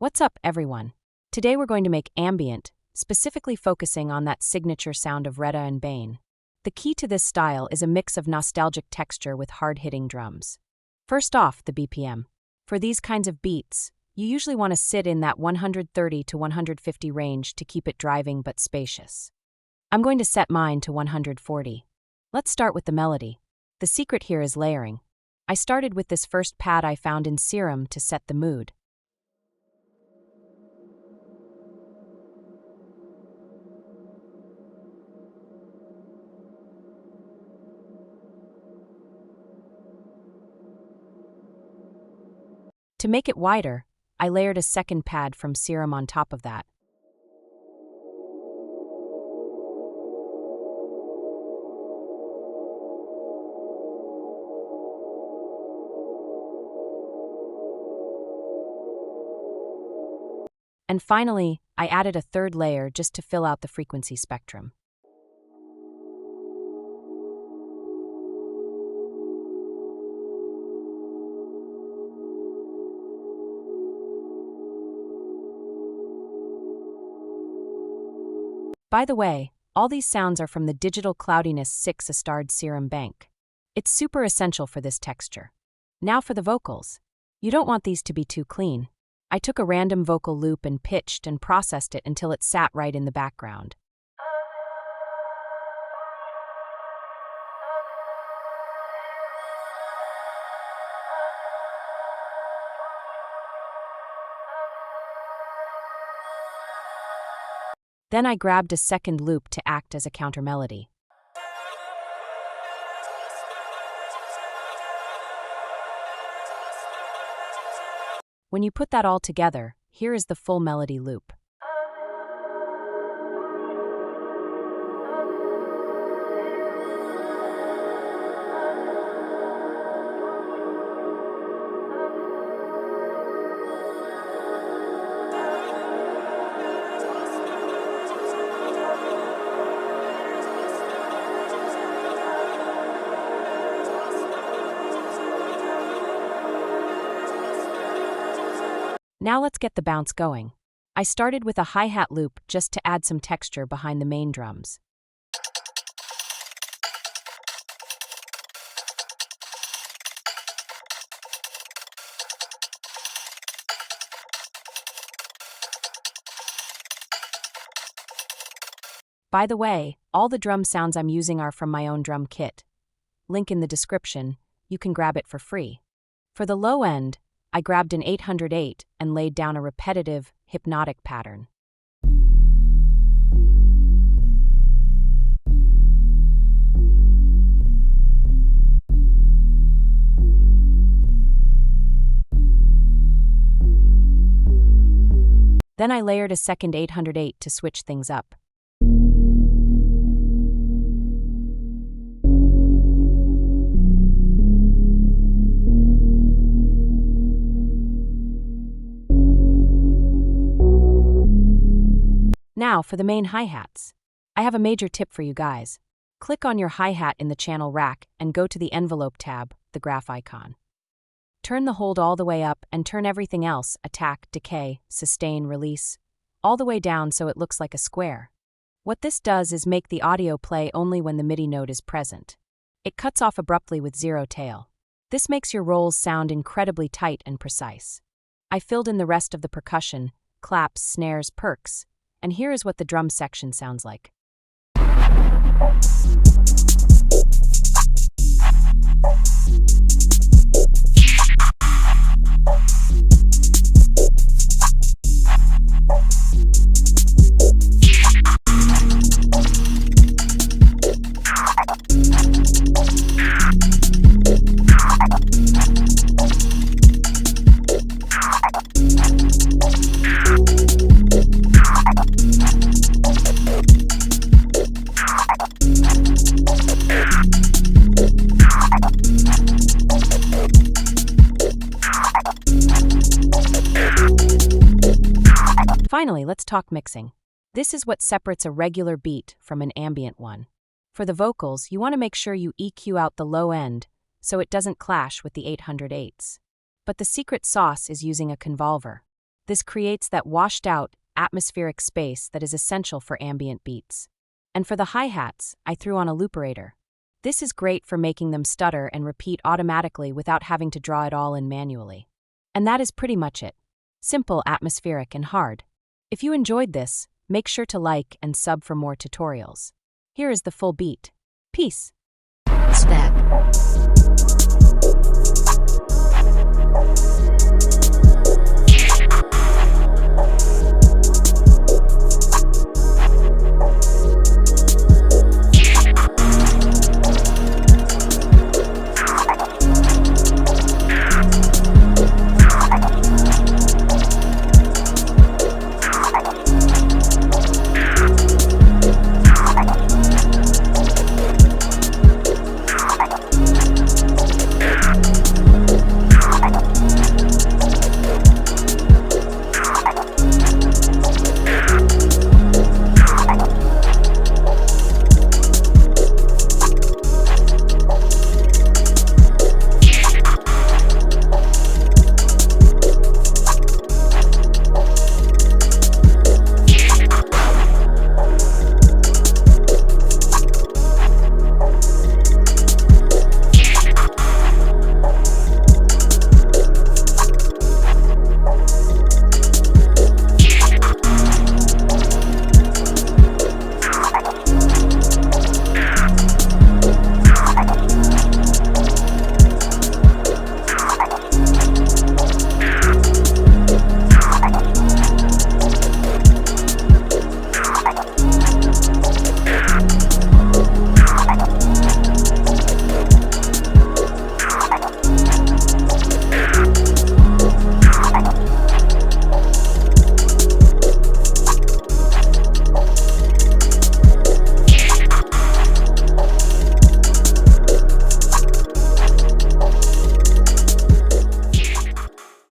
What's up, everyone? Today we're going to make Ambient, specifically focusing on that signature sound of Retta and Bain. The key to this style is a mix of nostalgic texture with hard-hitting drums. First off, the BPM. For these kinds of beats, you usually want to sit in that 130 to 150 range to keep it driving but spacious. I'm going to set mine to 140. Let's start with the melody. The secret here is layering. I started with this first pad I found in Serum to set the mood. To make it wider, I layered a second pad from Serum on top of that. And finally, I added a third layer just to fill out the frequency spectrum. By the way, all these sounds are from the digital Cloudiness 6-starred Serum bank. It's super essential for this texture. Now for the vocals. You don't want these to be too clean. I took a random vocal loop and pitched and processed it until it sat right in the background. Then I grabbed a second loop to act as a counter melody. When you put that all together, here is the full melody loop. Now let's get the bounce going. I started with a hi-hat loop just to add some texture behind the main drums. By the way, all the drum sounds I'm using are from my own drum kit. Link in the description, you can grab it for free. For the low end, I grabbed an 808 and laid down a repetitive, hypnotic pattern. Then I layered a second 808 to switch things up. Now for the main hi-hats. I have a major tip for you guys. Click on your hi-hat in the channel rack and go to the envelope tab, the graph icon. Turn the hold all the way up and turn everything else, attack, decay, sustain, release, all the way down so it looks like a square. What this does is make the audio play only when the MIDI note is present. It cuts off abruptly with zero tail. This makes your rolls sound incredibly tight and precise. I filled in the rest of the percussion, claps, snares, perks, and here is what the drum section sounds like. Finally, let's talk mixing. This is what separates a regular beat from an ambient one. For the vocals, you want to make sure you EQ out the low end so it doesn't clash with the 808s. But the secret sauce is using a convolver. This creates that washed-out, atmospheric space that is essential for ambient beats. And for the hi-hats, I threw on a looperator. This is great for making them stutter and repeat automatically without having to draw it all in manually. And that is pretty much it. Simple, atmospheric, and hard. If you enjoyed this, make sure to like and sub for more tutorials. Here is the full beat. Peace. Step.